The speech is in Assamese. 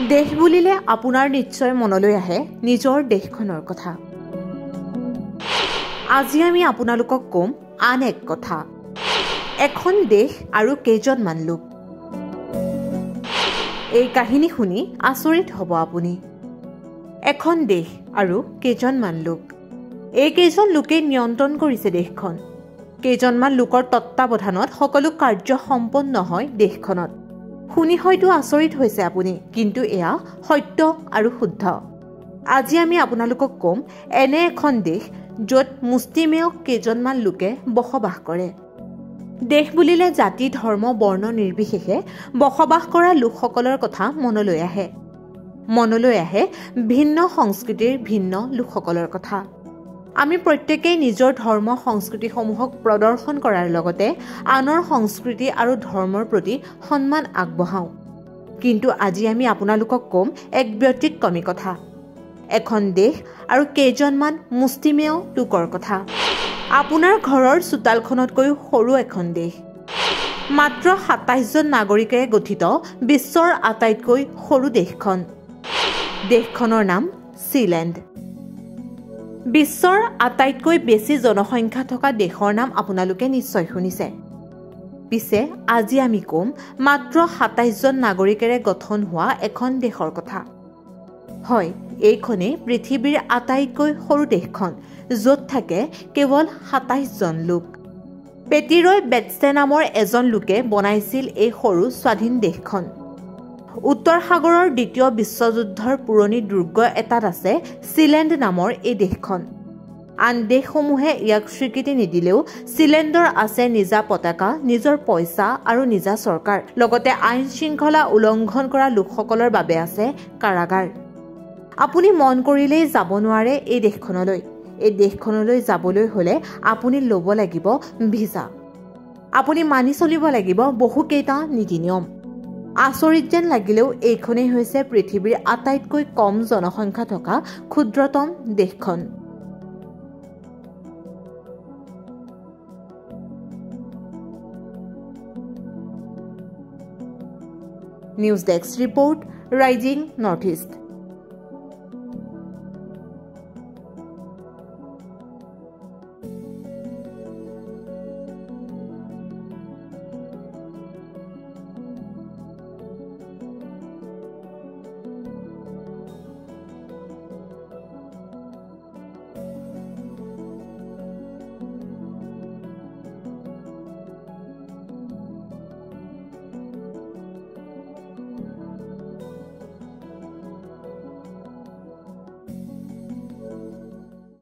দেশ বুলিলে আপোনাৰ নিশ্চয় মনলৈ আহে নিজৰ দেশখনৰ কথা। আজি আমি আপোনালোকক কম আন এক কথা, এখন দেশ আৰু কেইজনমান লোক। এই কাহিনী শুনি আচৰিত হ'ব আপুনি। এখন দেশ আৰু কেইজনমান লোক, এই কেইজন লোকেই নিয়ন্ত্ৰণ কৰিছে দেশখন। কেইজনমান লোকৰ তত্ত্বাৱধানত সকলো কাৰ্য সম্পন্ন হয় দেশখনত। শুনি হয়তো আচৰিত হৈছে আপুনি, কিন্তু এয়া সত্য আৰু শুদ্ধ। আজি আমি আপোনালোকক কম এনে এখন দেশ য'ত মুষ্টিমেয় কেইজনমান লোকে বসবাস কৰে। দেশ বুলিলে জাতি ধৰ্ম বৰ্ণ নিৰ্বিশেষে বসবাস কৰা লোকসকলৰ কথা মনলৈ আহে। মনলৈ আহে ভিন্ন সংস্কৃতিৰ ভিন্ন লোকসকলৰ কথা। আমি প্ৰত্যেকেই নিজৰ ধৰ্ম সংস্কৃতিসমূহক প্ৰদৰ্শন কৰাৰ লগতে আনৰ সংস্কৃতি আৰু ধৰ্মৰ প্ৰতি সন্মান আগবঢ়াওঁ। কিন্তু আজি আমি আপোনালোকক কম এক ব্যতিক্ৰমী কথা, এখন দেশ আৰু কেইজনমান মুষ্টিমেয় লোকৰ কথা। আপোনাৰ ঘৰৰ চোতালখনতকৈও সৰু এখন দেশ, মাত্ৰ ২৭জন নাগৰিকেৰে গঠিত বিশ্বৰ আটাইতকৈ সৰু দেশখন। দেশখনৰ নাম ছীলেণ্ড। বিশ্বৰ আটাইতকৈ বেছি জনসংখ্যা থকা দেশৰ নাম আপোনালোকে নিশ্চয় শুনিছে। পিছে আজি আমি কম মাত্ৰ ২৭জন নাগৰিকেৰে গঠন হোৱা এখন দেশৰ কথা। হয়, এইখনেই পৃথিৱীৰ আটাইতকৈ সৰু দেশখন, য'ত থাকে কেৱল ২৭জন লোক। পেটিৰয় বেটছে নামৰ এজন লোকে বনাইছিল এই সৰু স্বাধীন দেশখন। উত্তৰ সাগৰৰ দ্বিতীয় বিশ্বযুদ্ধৰ পুৰণি দুৰ্গ এটাত আছে ছীলেণ্ড নামৰ এই দেশখন। আন দেশসমূহে ইয়াক স্বীকৃতি নিদিলেও ছীলেণ্ডৰ আছে নিজা পতাকা, নিজৰ পইচা আৰু নিজা চৰকাৰ, লগতে আইন শৃংখলা উলংঘন কৰা লোকসকলৰ বাবে আছে কাৰাগাৰ। আপুনি মন কৰিলেই যাব নোৱাৰে এই দেশখনলৈ। এই দেশখনলৈ যাবলৈ হ'লে আপুনি ল'ব লাগিব ভিছা। আপুনি মানি চলিব লাগিব বহুকেইটা নীতি নিয়ম। আচৰিত যেন লাগিলেও এইখনেই হৈছে পৃথিৱীৰ আটাইতকৈ কম জনসংখ্যা থকা ক্ষুদ্ৰতম দেশখন। News desk report, rising north east.